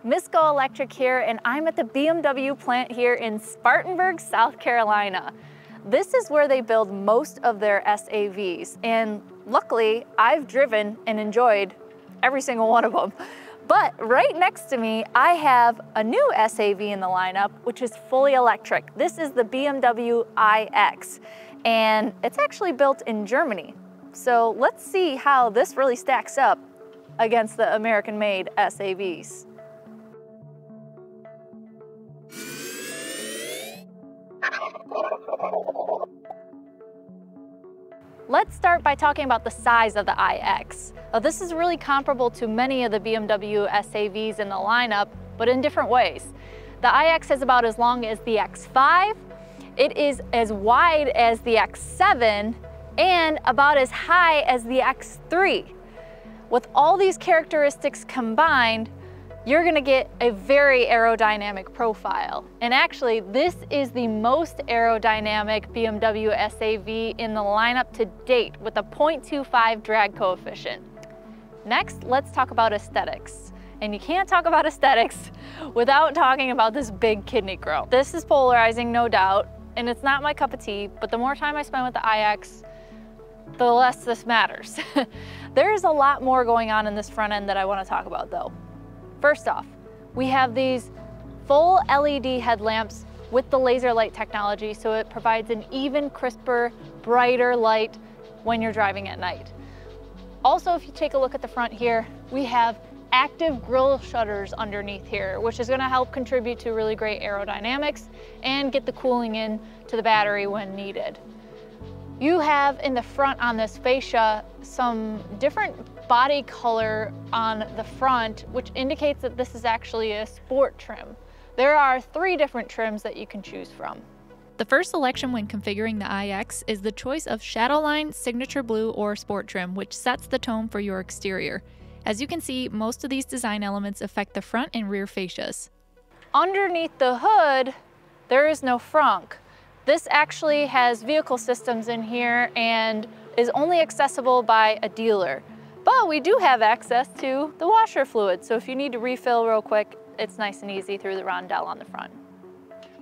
Miss GoElectric here, and I'm at the BMW plant here in Spartanburg, South Carolina. This is where they build most of their SAVs, and luckily I've driven and enjoyed every single one of them. But right next to me, I have a new SAV in the lineup, which is fully electric. This is the BMW iX, and it's actually built in Germany. So let's see how this really stacks up against the American-made SAVs. Let's start by talking about the size of the iX. This is really comparable to many of the BMW SAVs in the lineup, but in different ways. The iX is about as long as the X5, it is as wide as the X7, and about as high as the X3. With all these characteristics combined, you're gonna get a very aerodynamic profile. And actually, this is the most aerodynamic BMW SAV in the lineup to date with a 0.25 drag coefficient. Next, let's talk about aesthetics. And you can't talk about aesthetics without talking about this big kidney grille. This is polarizing, no doubt, and it's not my cup of tea, but the more time I spend with the iX, the less this matters. There's a lot more going on in this front end that I wanna talk about though. First off, we have these full LED headlamps with the laser light technology, so it provides an even crisper, brighter light when you're driving at night. Also, if you take a look at the front here, we have active grille shutters underneath here, which is gonna help contribute to really great aerodynamics and get the cooling in to the battery when needed. You have in the front on this fascia some different body color on the front, which indicates that this is actually a sport trim. There are 3 different trims that you can choose from. The first selection when configuring the iX is the choice of Shadowline, Signature Blue, or Sport trim, which sets the tone for your exterior. As you can see, most of these design elements affect the front and rear fascias. Underneath the hood, there is no frunk. This actually has vehicle systems in here and is only accessible by a dealer. But we do have access to the washer fluid, so if you need to refill real quick, it's nice and easy through the rondelle on the front.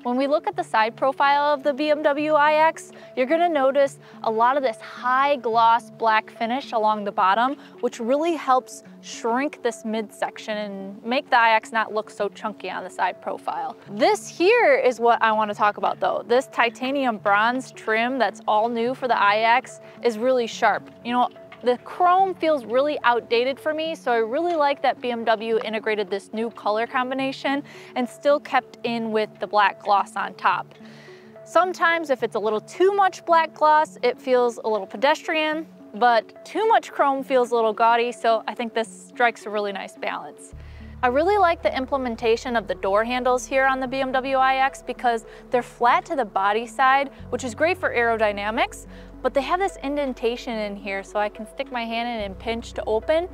When we look at the side profile of the BMW iX, you're gonna notice a lot of this high gloss black finish along the bottom, which really helps shrink this midsection and make the iX not look so chunky on the side profile. This here is what I wanna talk about though. This titanium bronze trim that's all new for the iX is really sharp. You know, the chrome feels really outdated for me, so I really like that BMW integrated this new color combination and still kept in with the black gloss on top. Sometimes if it's a little too much black gloss, it feels a little pedestrian, but too much chrome feels a little gaudy, so I think this strikes a really nice balance. I really like the implementation of the door handles here on the BMW iX because they're flat to the body side, which is great for aerodynamics, but they have this indentation in here so I can stick my hand in and pinch to open.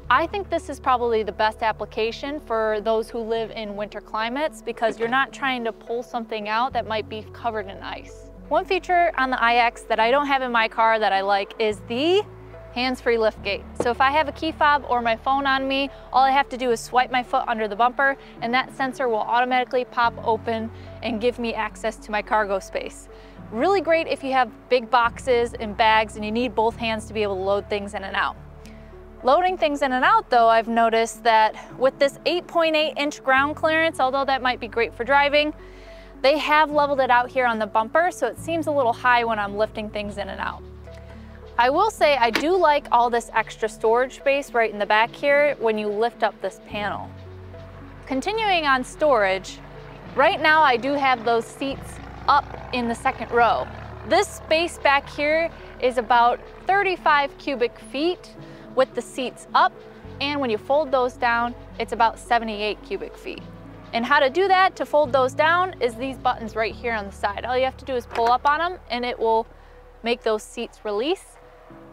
I think this is probably the best application for those who live in winter climates because you're not trying to pull something out that might be covered in ice. One feature on the iX that I don't have in my car that I like is the hands-free liftgate. So if I have a key fob or my phone on me, all I have to do is swipe my foot under the bumper and that sensor will automatically pop open and give me access to my cargo space. Really great if you have big boxes and bags and you need both hands to be able to load things in and out. Loading things in and out though, I've noticed that with this 8.8-inch ground clearance, although that might be great for driving, they have leveled it out here on the bumper, so it seems a little high when I'm lifting things in and out. I will say I do like all this extra storage space right in the back here when you lift up this panel. Continuing on storage, right now I do have those seats up in the second row. This space back here is about 35 cubic feet with the seats up, and when you fold those down, it's about 78 cubic feet. And how to do that, to fold those down, is these buttons right here on the side. All you have to do is pull up on them and it will make those seats release.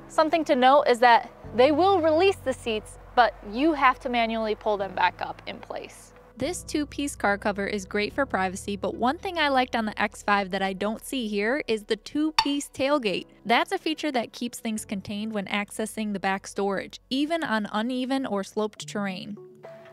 Something to note is that they will release the seats, but you have to manually pull them back up in place. This 2-piece car cover is great for privacy, but one thing I liked on the X5 that I don't see here is the 2-piece tailgate. That's a feature that keeps things contained when accessing the back storage, even on uneven or sloped terrain.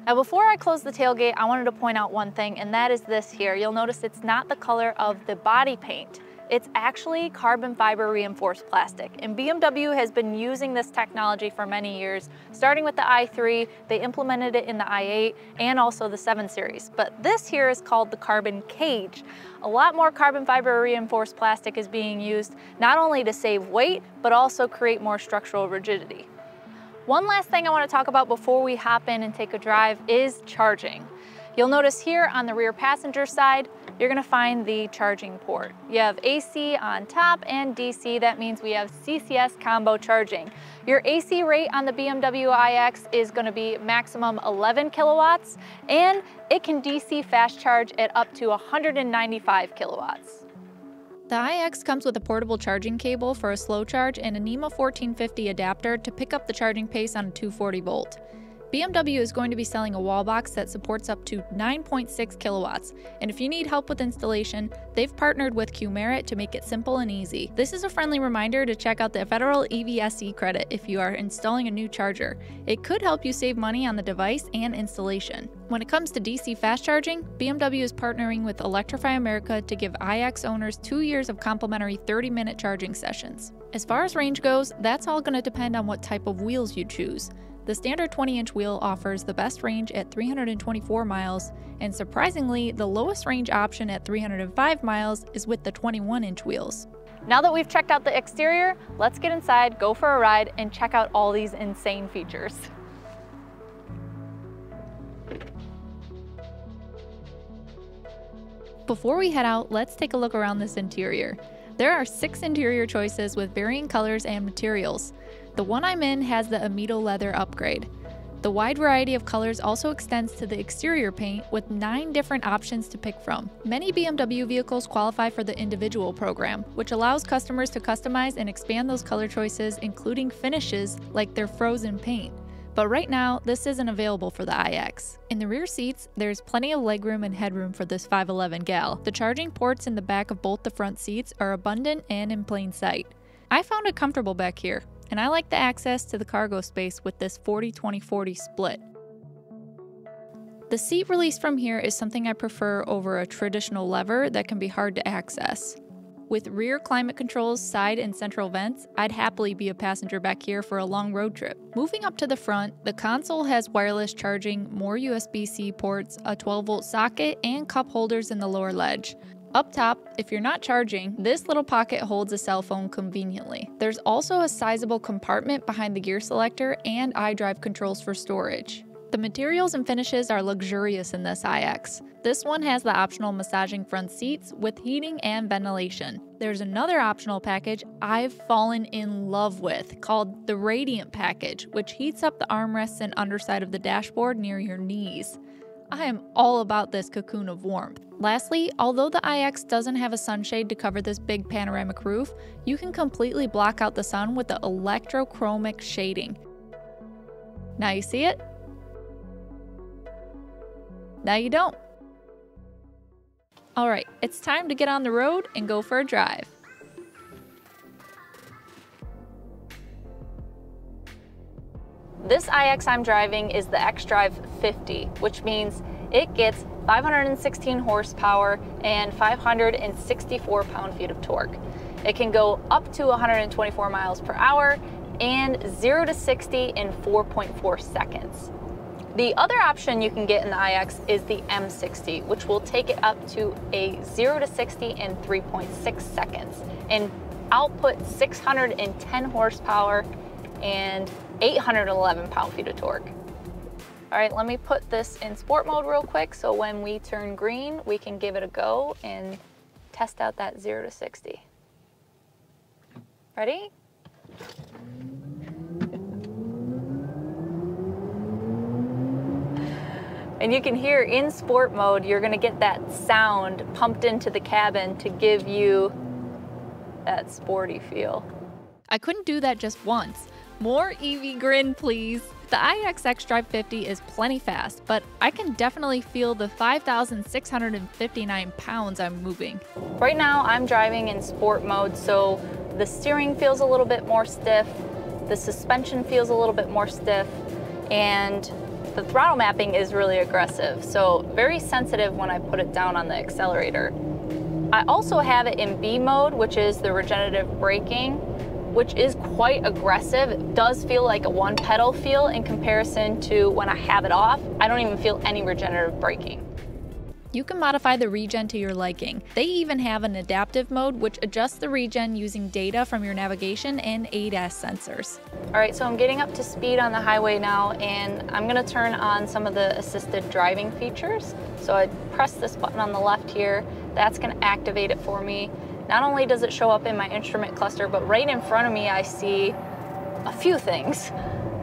Now before I close the tailgate, I wanted to point out one thing, and that is this here. You'll notice it's not the color of the body paint. It's actually carbon fiber reinforced plastic, and BMW has been using this technology for many years. Starting with the i3, they implemented it in the i8 and also the 7 Series. But this here is called the carbon cage. A lot more carbon fiber reinforced plastic is being used, not only to save weight, but also create more structural rigidity. One last thing I want to talk about before we hop in and take a drive is charging. You'll notice here on the rear passenger side, you're gonna find the charging port. You have AC on top and DC. That means we have CCS combo charging. Your AC rate on the BMW iX is gonna be maximum 11 kilowatts, and it can DC fast charge at up to 195 kilowatts. The iX comes with a portable charging cable for a slow charge and a NEMA 1450 adapter to pick up the charging pace on a 240 volt. BMW is going to be selling a wall box that supports up to 9.6 kilowatts, and if you need help with installation, they've partnered with Qmerit to make it simple and easy. This is a friendly reminder to check out the federal EVSE credit if you are installing a new charger. It could help you save money on the device and installation. When it comes to DC fast charging, BMW is partnering with Electrify America to give iX owners 2 years of complimentary 30-minute charging sessions. As far as range goes, that's all going to depend on what type of wheels you choose. The standard 20-inch wheel offers the best range at 324 miles, and surprisingly, the lowest range option at 305 miles is with the 21-inch wheels. Now that we've checked out the exterior, let's get inside, go for a ride, and check out all these insane features. Before we head out, let's take a look around this interior. There are 6 interior choices with varying colors and materials. The one I'm in has the Amido leather upgrade. The wide variety of colors also extends to the exterior paint with 9 different options to pick from. Many BMW vehicles qualify for the individual program, which allows customers to customize and expand those color choices, including finishes like their frozen paint. But right now, this isn't available for the iX. In the rear seats, there's plenty of legroom and headroom for this 5'11" gal. The charging ports in the back of both the front seats are abundant and in plain sight. I found it comfortable back here, and I like the access to the cargo space with this 40-20-40 split. The seat release from here is something I prefer over a traditional lever that can be hard to access. With rear climate controls, side and central vents, I'd happily be a passenger back here for a long road trip. Moving up to the front, the console has wireless charging, more USB-C ports, a 12-volt socket, and cup holders in the lower ledge. Up top, if you're not charging, this little pocket holds a cell phone conveniently. There's also a sizable compartment behind the gear selector and iDrive controls for storage. The materials and finishes are luxurious in this iX. This one has the optional massaging front seats with heating and ventilation. There's another optional package I've fallen in love with called the Radiant package, which heats up the armrests and underside of the dashboard near your knees. I am all about this cocoon of warmth. Lastly, although the iX doesn't have a sunshade to cover this big panoramic roof, you can completely block out the sun with the electrochromic shading. Now you see it? Now you don't. Alright, it's time to get on the road and go for a drive. This iX I'm driving is the xDrive50, which means it gets 516 horsepower and 564 pound-feet of torque. It can go up to 124 miles per hour and 0 to 60 in 4.4 seconds. The other option you can get in the iX is the M60, which will take it up to a 0 to 60 in 3.6 seconds and output 610 horsepower and 811 pound-feet of torque. All right, let me put this in sport mode real quick so when we turn green, we can give it a go and test out that 0 to 60. Ready? And you can hear in sport mode, you're gonna get that sound pumped into the cabin to give you that sporty feel. I couldn't do that just once. More EV grin, please. The iX xDrive50 is plenty fast, but I can definitely feel the 5,659 pounds I'm moving. Right now, I'm driving in sport mode, so the steering feels a little bit more stiff, the suspension feels a little bit more stiff, and The throttle mapping is really aggressive, so very sensitive when I put it down on the accelerator. I also have it in B mode, which is the regenerative braking, which is quite aggressive. It does feel like a one pedal feel in comparison to when I have it off. I don't even feel any regenerative braking. You can modify the Regen to your liking. They even have an adaptive mode which adjusts the Regen using data from your navigation and ADAS sensors. All right, so I'm getting up to speed on the highway now, and I'm gonna turn on some of the assisted driving features. So I press this button on the left here. That's gonna activate it for me. Not only does it show up in my instrument cluster, but right in front of me I see a few things.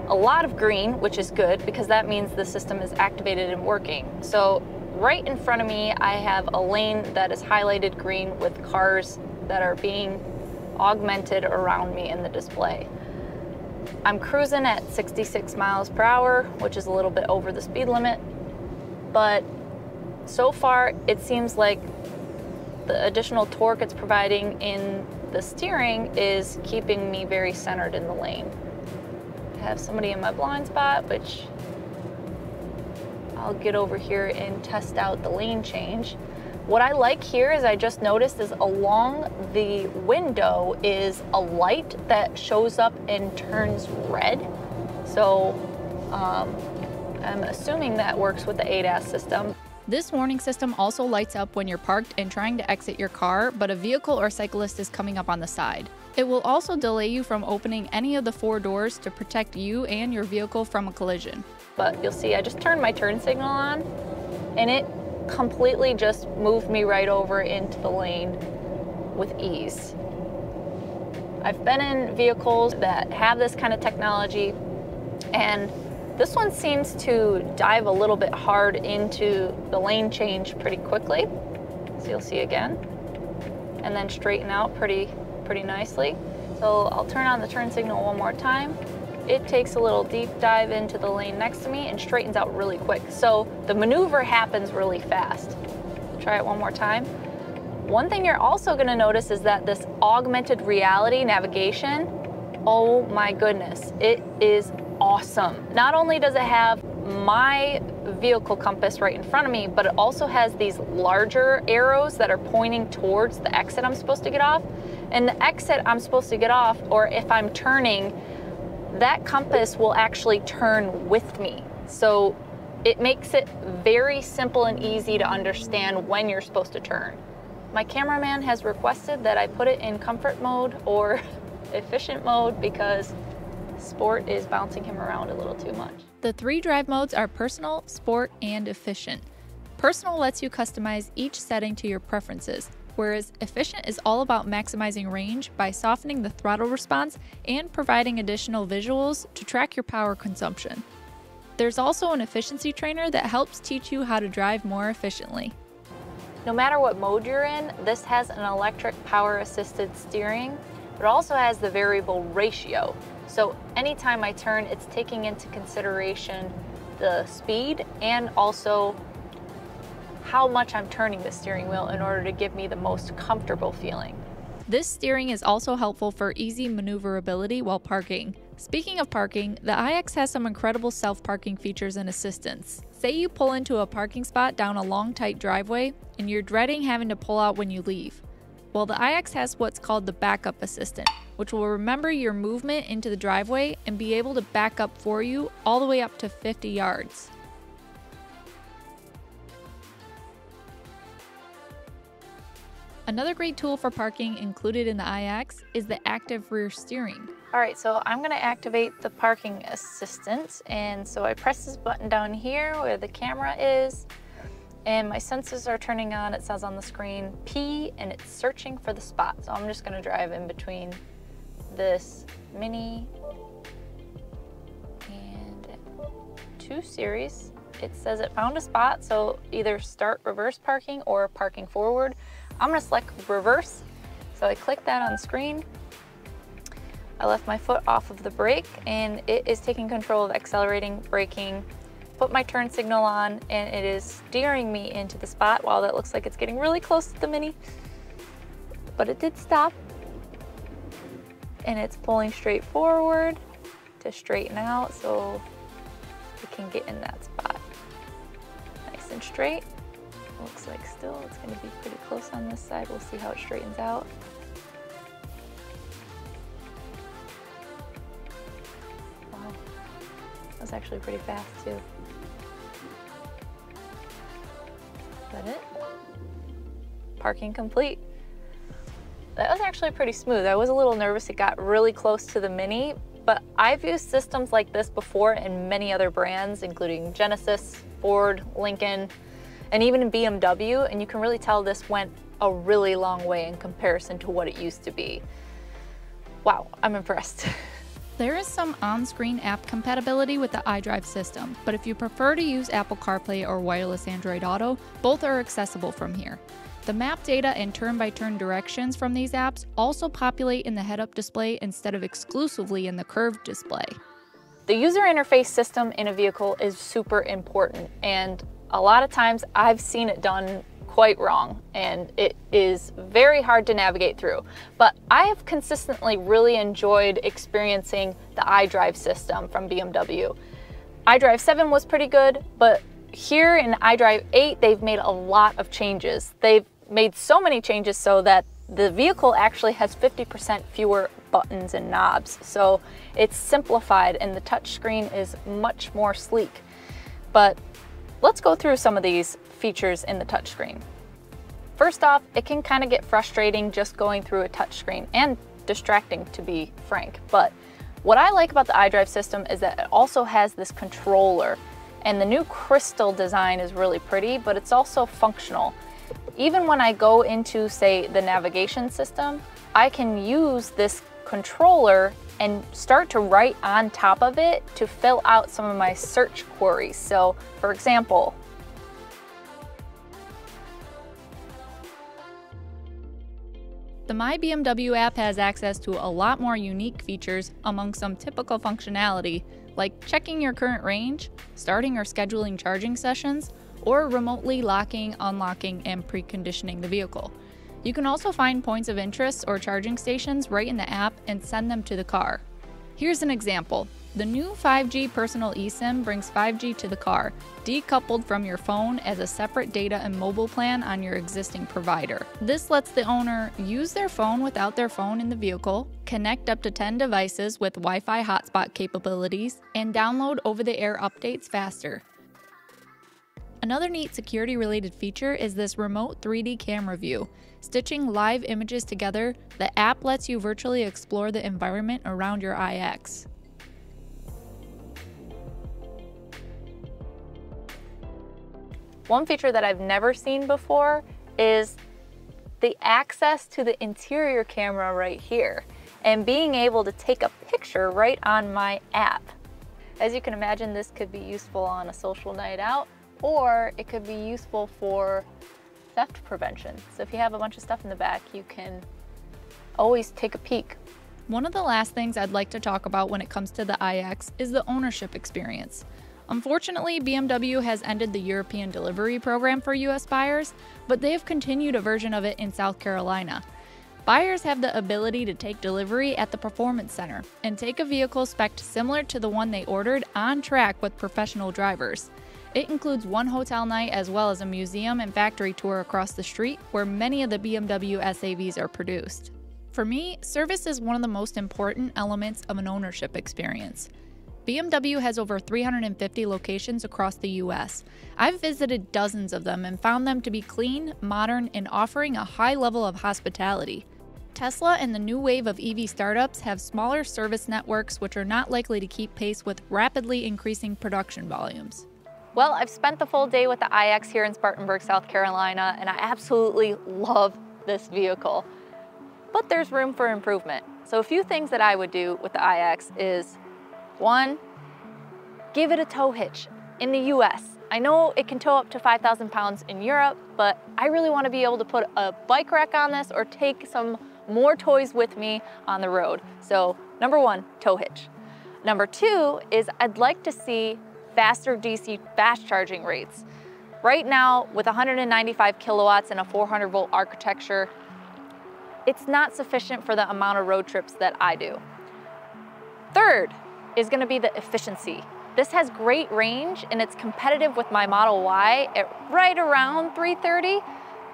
A lot of green, which is good because that means the system is activated and working. So right in front of me, I have a lane that is highlighted green with cars that are being augmented around me in the display. I'm cruising at 66 miles per hour, which is a little bit over the speed limit, but so far it seems like the additional torque it's providing in the steering is keeping me very centered in the lane. I have somebody in my blind spot, which I'll get over here and test out the lane change. What I like here is I just noticed is along the window is a light that shows up and turns red. So I'm assuming that works with the ADAS system. This warning system also lights up when you're parked and trying to exit your car, but a vehicle or cyclist is coming up on the side. It will also delay you from opening any of the 4 doors to protect you and your vehicle from a collision. But you'll see I just turned my turn signal on and it completely just moved me right over into the lane with ease. I've been in vehicles that have this kind of technology, and this one seems to dive a little bit hard into the lane change pretty quickly. So you'll see again, and then straighten out pretty nicely. So I'll turn on the turn signal one more time. It takes a little deep dive into the lane next to me and straightens out really quick. So the maneuver happens really fast. Try it one more time. One thing you're also gonna notice is that this augmented reality navigation, oh my goodness, it is awesome. Not only does it have my vehicle compass right in front of me, but it also has these larger arrows that are pointing towards the exit I'm supposed to get off. And the exit I'm supposed to get off, or if I'm turning, that compass will actually turn with me. So it makes it very simple and easy to understand when you're supposed to turn. My cameraman has requested that I put it in comfort mode or efficient mode because sport is bouncing him around a little too much. The 3 drive modes are personal, sport, and efficient. Personal lets you customize each setting to your preferences, whereas efficient is all about maximizing range by softening the throttle response and providing additional visuals to track your power consumption. There's also an efficiency trainer that helps teach you how to drive more efficiently. No matter what mode you're in, this has an electric power assisted steering, but it also has the variable ratio. So anytime I turn, it's taking into consideration the speed and also how much I'm turning the steering wheel in order to give me the most comfortable feeling. This steering is also helpful for easy maneuverability while parking. Speaking of parking, the iX has some incredible self-parking features and assistance. Say you pull into a parking spot down a long, tight driveway and you're dreading having to pull out when you leave. Well, the iX has what's called the backup assistant, which will remember your movement into the driveway and be able to back up for you all the way up to 50 yards. Another great tool for parking included in the iX is the active rear steering. All right, so I'm gonna activate the parking assistant. And so I press this button down here where the camera is, and my sensors are turning on. It says on the screen P, and it's searching for the spot. So I'm just gonna drive in between this Mini and 2 Series. It says it found a spot, so either start reverse parking or parking forward. I'm gonna select reverse. So I click that on the screen. I left my foot off of the brake and it is taking control of accelerating, braking, put my turn signal on, and it is steering me into the spot. While that looks like it's getting really close to the Mini, but it did stop. And it's pulling straight forward to straighten out. So it can get in that spot. Nice and straight. Looks like still it's going to be pretty close on this side. We'll see how it straightens out. Wow, that was actually pretty fast too. Is that it? Parking complete. That was actually pretty smooth. I was a little nervous it got really close to the Mini, but I've used systems like this before in many other brands, including Genesis, Ford, Lincoln, and even in BMW, and you can really tell this went a really long way in comparison to what it used to be. Wow, I'm impressed. There is some on-screen app compatibility with the iDrive system, but if you prefer to use Apple CarPlay or wireless Android Auto, both are accessible from here. The map data and turn-by-turn directions from these apps also populate in the head-up display instead of exclusively in the curved display. The user interface system in a vehicle is super important, and a lot of times I've seen it done quite wrong, and it is very hard to navigate through. But I have consistently really enjoyed experiencing the iDrive system from BMW. iDrive 7 was pretty good, but here in iDrive 8, they've made a lot of changes. They've made so many changes so that the vehicle actually has 50% fewer buttons and knobs. So it's simplified and the touchscreen is much more sleek. But let's go through some of these features in the touchscreen. First off, it can kind of get frustrating just going through a touchscreen and distracting, to be frank. But what I like about the iDrive system is that it also has this controller, and the new crystal design is really pretty, but it's also functional. Even when I go into, say, the navigation system, I can use this controller and start to write on top of it to fill out some of my search queries. So, for example, the My BMW app has access to a lot more unique features among some typical functionality, like checking your current range, starting or scheduling charging sessions, or remotely locking, unlocking, and preconditioning the vehicle. You can also find points of interest or charging stations right in the app and send them to the car. Here's an example. The new 5G personal eSIM brings 5G to the car, decoupled from your phone as a separate data and mobile plan on your existing provider. This lets the owner use their phone without their phone in the vehicle, connect up to 10 devices with Wi-Fi hotspot capabilities, and download over-the-air updates faster. Another neat security-related feature is this remote 3D camera view. Stitching live images together, the app lets you virtually explore the environment around your iX. One feature that I've never seen before is the access to the interior camera right here and being able to take a picture right on my app. As you can imagine, this could be useful on a social night out, or it could be useful for theft prevention. So if you have a bunch of stuff in the back, you can always take a peek. One of the last things I'd like to talk about when it comes to the iX is the ownership experience. Unfortunately, BMW has ended the European delivery program for US buyers, but they have continued a version of it in South Carolina. Buyers have the ability to take delivery at the Performance Center and take a vehicle spec'd similar to the one they ordered on track with professional drivers. It includes one hotel night as well as a museum and factory tour across the street where many of the BMW SAVs are produced. For me, service is one of the most important elements of an ownership experience. BMW has over 350 locations across the US. I've visited dozens of them and found them to be clean, modern, and offering a high level of hospitality. Tesla and the new wave of EV startups have smaller service networks which are not likely to keep pace with rapidly increasing production volumes. Well, I've spent the full day with the iX here in Spartanburg, South Carolina, and I absolutely love this vehicle. But there's room for improvement. So a few things that I would do with the iX is, one, give it a tow hitch in the US. I know it can tow up to 5,000 pounds in Europe, but I really want to be able to put a bike rack on this or take some more toys with me on the road. So number one, tow hitch. Number two is I'd like to see faster DC fast charging rates. Right now, with 195 kilowatts and a 400 volt architecture, it's not sufficient for the amount of road trips that I do. Third is going to be the efficiency. This has great range and it's competitive with my Model Y at right around 330,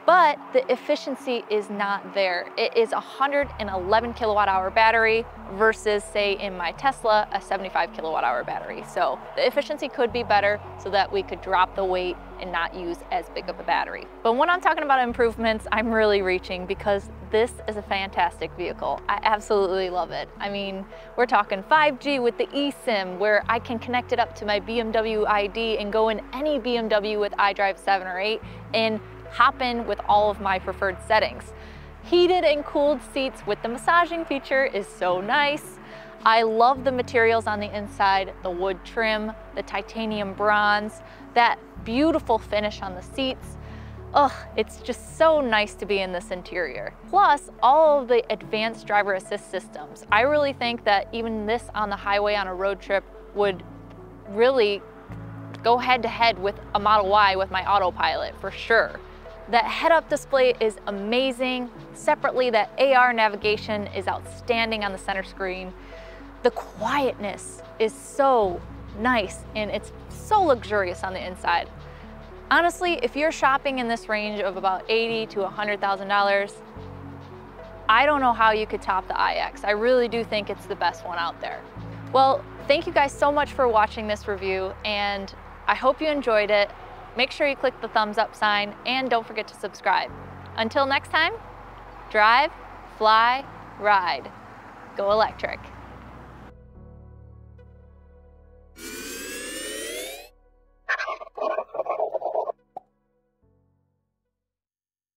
but the efficiency is not there. It is a 111 kilowatt hour battery versus, say, in my Tesla, a 75 kilowatt hour battery. So the efficiency could be better so that we could drop the weight and not use as big of a battery. But when I'm talking about improvements, I'm really reaching because this is a fantastic vehicle. I absolutely love it. I mean, we're talking 5G with the eSIM, where I can connect it up to my BMW ID and go in any BMW with iDrive 7 or 8 and hop in with all of my preferred settings. Heated and cooled seats with the massaging feature is so nice. I love the materials on the inside, the wood trim, the titanium bronze, that beautiful finish on the seats. Ugh, it's just so nice to be in this interior. Plus, all of the advanced driver assist systems. I really think that even this on the highway on a road trip would really go head to head with a Model Y with my autopilot for sure. That head-up display is amazing. Separately, that AR navigation is outstanding on the center screen. The quietness is so nice and it's so luxurious on the inside. Honestly, if you're shopping in this range of about $80,000 to $100,000, I don't know how you could top the iX. I really do think it's the best one out there. Well, thank you guys so much for watching this review, and I hope you enjoyed it. Make sure you click the thumbs up sign and don't forget to subscribe. Until next time, drive, fly, ride. Go electric.